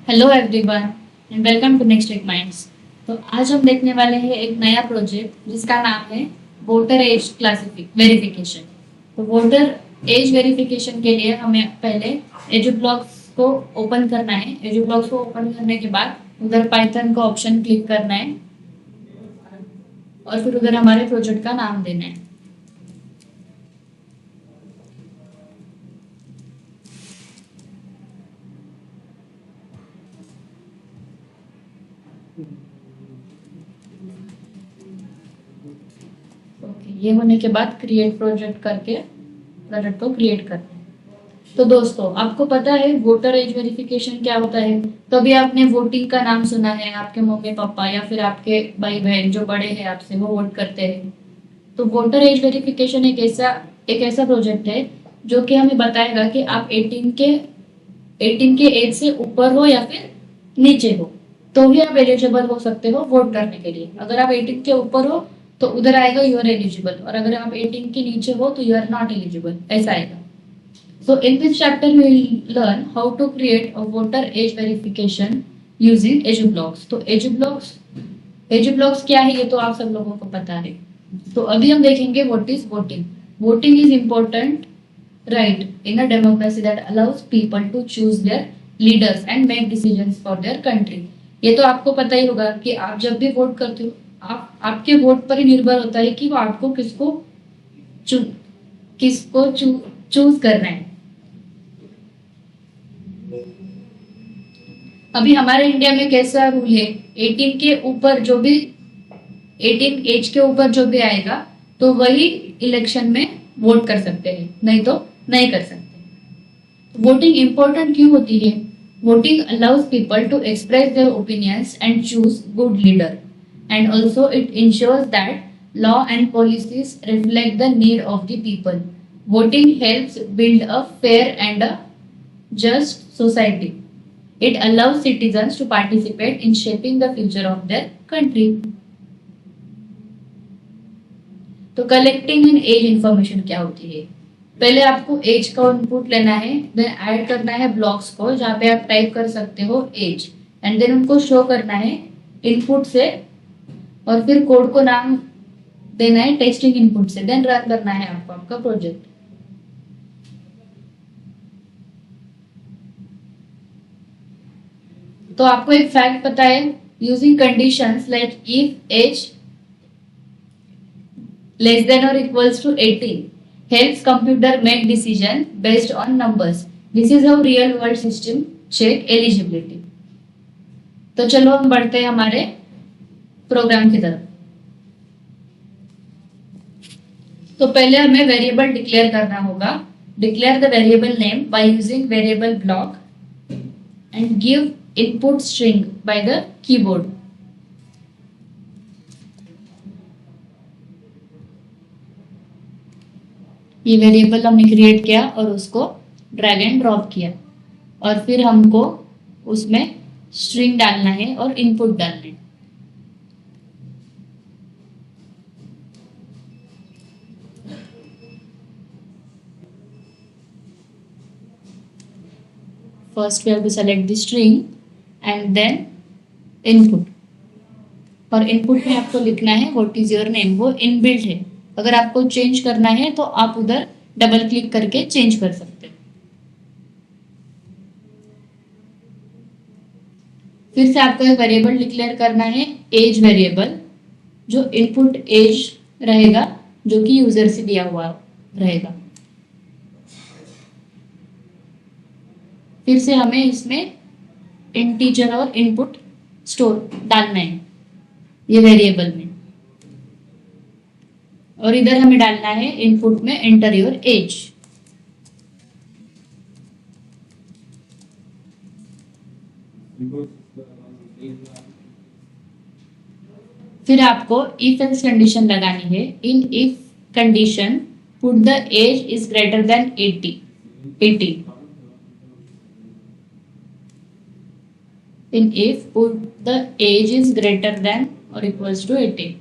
Hello everyone and welcome to next week minds. तो आज हम देखने वाले हैं एक नया प्रोजेक्ट जिसका नाम है वोटर एज क्लासिफिक वेरिफिकेशन। तो वोटर एज वेरिफिकेशन के लिए हमें पहले एजुब्लॉक्स को ओपन करना है। एजुब्लॉक्स को ओपन करने के बाद उधर पाइथन का ऑप्शन क्लिक करना है और फिर उधर हमारे प्रोजेक्ट का नाम देना है। ओके, ये होने के बाद क्रिएट प्रोजेक्ट करके प्रोजेक्ट को क्रिएट करना है। तो दोस्तों, आपको पता है वोटर एज वेरिफिकेशन क्या होता है? कभी आपने वोटिंग का नाम सुना है? आपके मम्मी पापा या फिर आपके भाई बहन जो बड़े हैं आपसे वो वोट करते हैं। तो वोटर एज वेरिफिकेशन एक ऐसा प्रोजेक्ट है जो कि हमें बताएगा कि आप 18 के एज से ऊपर हो या फिर नीचे हो, तो भी आप एलिजिबल हो सकते हो वोट करने के लिए। अगर आप 18 के ऊपर हो तो उधर आएगा यू आर एलिजिबल, और अगर आप 18 के नीचे हो तो यू आर नॉट एलिजिबल, ऐसा आएगा। So in this chapter we will learn how to create a voter age verification using EduBlocks। तो EduBlocks क्या है ये तो आप सब लोगों को पता है। तो अभी हम देखेंगे what is voting. Voting is important right in a democracy that allows people to choose their leaders and make decisions for their country. ये तो आपको पता ही होगा कि आप जब भी वोट करते हो, आपके वोट पर ही निर्भर होता है कि वो आपको चू, चूज करना है। अभी हमारे इंडिया में कैसा रूल है, 18 के ऊपर जो भी 18 एज के ऊपर जो भी आएगा तो वही इलेक्शन में वोट कर सकते हैं, नहीं तो नहीं कर सकते। वोटिंग इंपॉर्टेंट क्यों होती है? Voting allows people to express their opinions and choose good leader, and also it ensures that law and policies reflect the need of the people. Voting helps build a fair and a just society. It allows citizens to participate in shaping the future of their country. तो collecting इन as information क्या होती है? पहले आपको as का input लेना है, then add करना है ब्लॉक्स को जहाँ पे आप टाइप कर सकते हो एज, एंड देन उनको शो करना है इनपुट से, और फिर कोड को नाम देना है टेस्टिंग इनपुट से, देन रन करना है आपको आपका प्रोजेक्ट। तो आपको एक फैक्ट पता है, using conditions like if age less than और equals to 18 helps computer make decision based on numbers. This is how real world system check eligibility. तो चलो हम बढ़ते हैं हमारे प्रोग्राम की तरफ। तो पहले हमें वेरिएबल डिक्लेयर करना होगा। Declare the variable name by using variable block and give input string by the keyboard। ये वेरिएबल हमने क्रिएट किया और उसको ड्रैग एंड ड्रॉप किया, और फिर हमको उसमें स्ट्रिंग डालना है और इनपुट डालना है। First we have to select the string and then input, और इनपुट में आपको लिखना है व्हाट इज योर नेम। वो इनबिल्ट है, अगर आपको चेंज करना है तो आप उधर डबल क्लिक करके चेंज कर सकते हो। फिर से आपको एक वेरिएबल डिक्लेयर करना है एज वेरिएबल, जो इनपुट एज रहेगा जो कि यूजर से दिया हुआ रहेगा। फिर से हमें इसमें इंटीजर और इनपुट स्टोर डालना है ये वेरिएबल में, और इधर हमें डालना है इनपुट में एंटर योर एज। फिर आपको इफ एल्स कंडीशन लगानी है। In if condition put the age is greater than 18। In if put the age is greater than or equals to 18।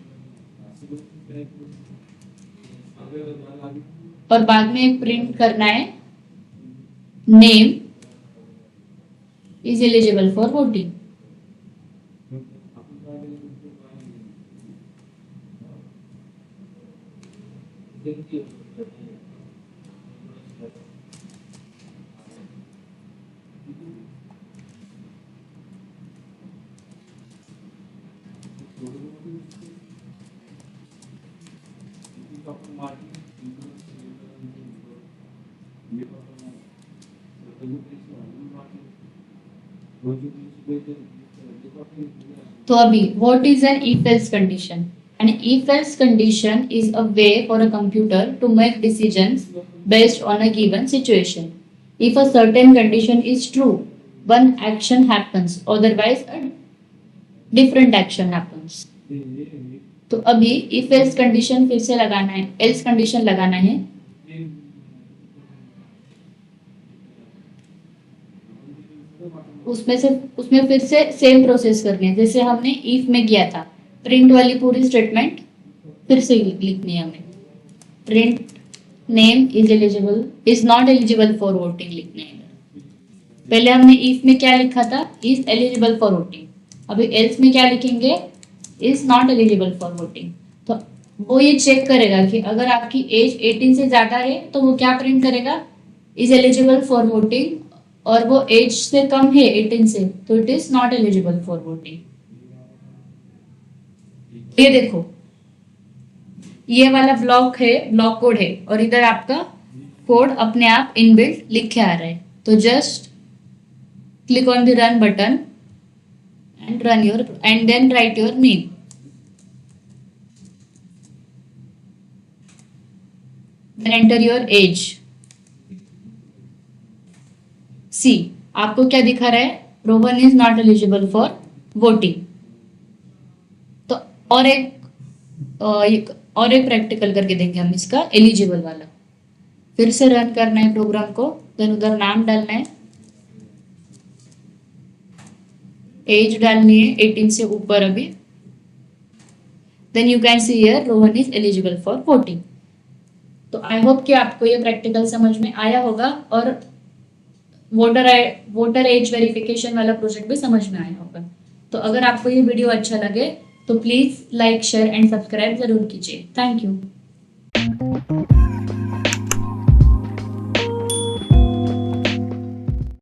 और बाद में प्रिंट करना है name is eligible for voting. तो अभी what is an if-else condition? An if-else condition is a way for a computer to make decisions based on a given situation. If a certain condition is true, one action happens, otherwise a different action happens. तो अभी if else condition फिर से लगाना है, else condition लगाना है. उसमें फिर से सेम प्रोसेस करनी है जैसे हमने इफ में किया था. प्रिंट वाली पूरी स्टेटमेंट फिर से लिखनी है हमें. Print name is not eligible for voting लिखना है. पहले हमने इफ में क्या लिखा था, इज एलिजिबल फॉर वोटिंग. अभी एल्स में क्या लिखेंगे, is not eligible for voting. तो वो ये चेक करेगा कि अगर आपकी एज 18 से ज्यादा है तो वो क्या प्रिंट करेगा, इज एलिजिबल फॉर वोटिंग. और वो एज से कम है 18 से तो it is not eligible for voting. ये देखो ये वाला ब्लॉक कोड है और इधर आपका कोड अपने आप इनबिल्ट लिख के आ रहा है. तो just click on the run button and then write your name. Then enter your age. See, आपको क्या दिखा रहा है, Rohan is not eligible for voting. तो और एक प्रैक्टिकल करके देंगे हम इसका एलिजिबल वाला. फिर से रन करना है प्रोग्राम को, देन उधर नाम डालना है, एज डालनी है 18 से ऊपर अभी. Then you can see here Rohan is eligible for voting. तो आई होप कि आपको ये प्रैक्टिकल समझ में आया होगा और वोटर एज वेरिफिकेशन वाला प्रोजेक्ट भी समझ में आया होगा. तो अगर आपको ये वीडियो अच्छा लगे तो please like share and subscribe जरूर कीजिए. Thank you.